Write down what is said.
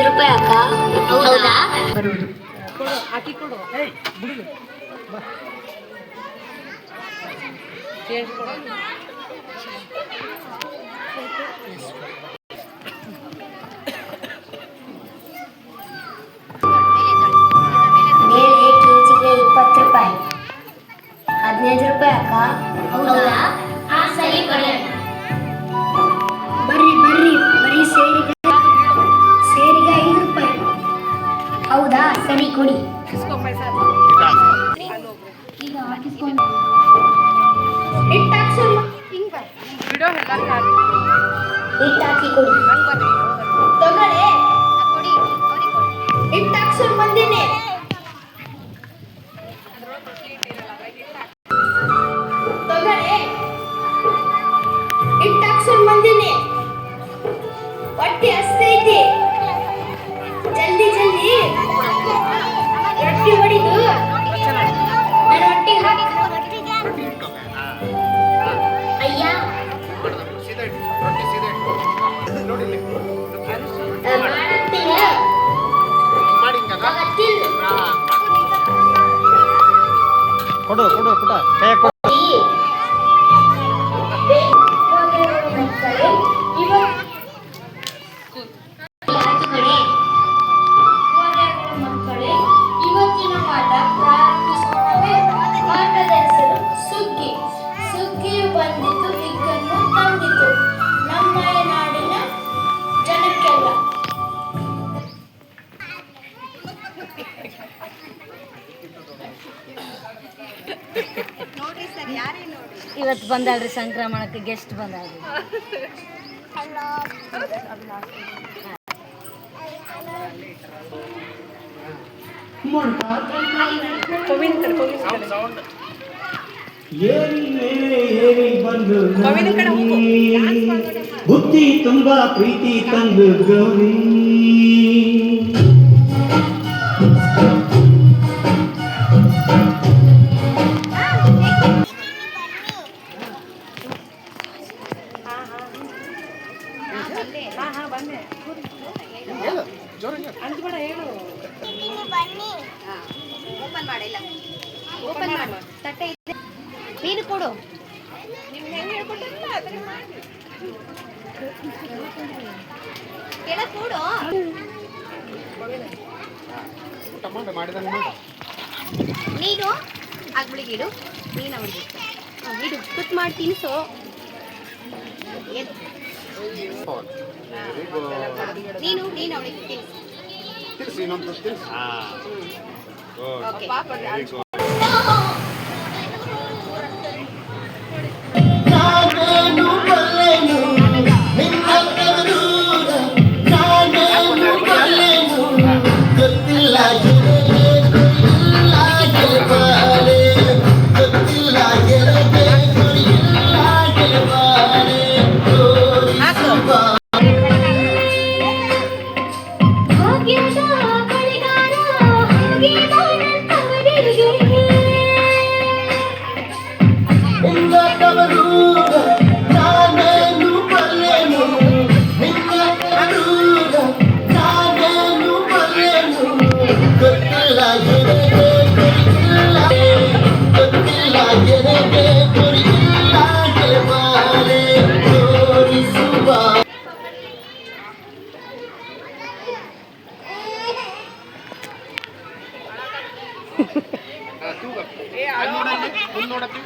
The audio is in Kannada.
ರೂಪಾಯಿ ಅಕ್ಕ. ಹೌದಾ? ಬರುವುದು ಹಾಕಿ ಕೊಡು. ಬೇಳೆ ಕೆಜಿಗೆ 20 ರೂಪಾಯಿ. 15 ರೂಪಾಯಿ ಅಕ್ಕ. ಹೌದಾ? ಸರಿ ಕೊಡಿ. ಬರ್ರಿ ಬರೀ ಸೇರಿಗೆ 5 ರೂಪಾಯಿ. ಹೌದಾ? ಸರಿ ಕೊಡಿ. ಹಿಟ್ಟು ಹಾಕಿ ಕೊಡಿ. ತಗೊಳ್ಳಿ. ಹಿಟ್ಟು ಹಾಕ್ಸೋರು ಬಂದಿನಿ. ತಗೊಳ್ಳಿ. ಹಿಟ್ಟು ಹಾಕ್ಸೋರು ಬಂದಿನಿ. ಹೊಟ್ಟೆ ಹಸ್ತೈತಿ. ಜಲ್ದಿ ರೊಟ್ಟಿ ಹೊಡಿದು ನನ್ನ ಹೊಟ್ಟೆಗೆ ಅಯ್ಯ ಕೊಡು ಪುಟ ಕೈ ಕೊಡು. ಇವತ್ತಿನ ಪಾಠ ಪ್ರಾರಂಭಿಸೋಣವೇ? ಪಾಠದ ಹೆಸರು ಸುಗ್ಗಿ. ಸುಗ್ಗಿಯು ಬಂದಿತು, ಹಿಗ್ಗನ್ನು ತಂದಿತು ನಮ್ಮ ನಾಡಿನ ಜನಕ್ಕೆಲ್ಲ. ಇವತ್ತು ಬಂದಾಳ್ರಿ ಸಂಕ್ರಮಣಕ್ಕೆ ಗೆಸ್ಟ್ ಬಂದಾಳ್ರಿ. ಬುದ್ಧಿ ತುಂಬಾ ಪ್ರೀತಿ ತಂದು ಗೌರಿ ಓಪನ್ ಮಾಡಿ ತಟ್ಟೆ ಇದೆ. ನೀನು ಕೊಡು. ಕೆಳ ಕೊಡು. ನೀನು ಆಗ್ಬಿಳಿಗೆ ಇಡು. ನೀನು ಅವಳಿಗೆ ಇಡು. ತುತ್ತು ಮಾಡಿ ತಿನ್ಸು. ನೀನು ಅವಳಿಗೆ ತಿನ್ಸು. ನೋಡತ್ತಿ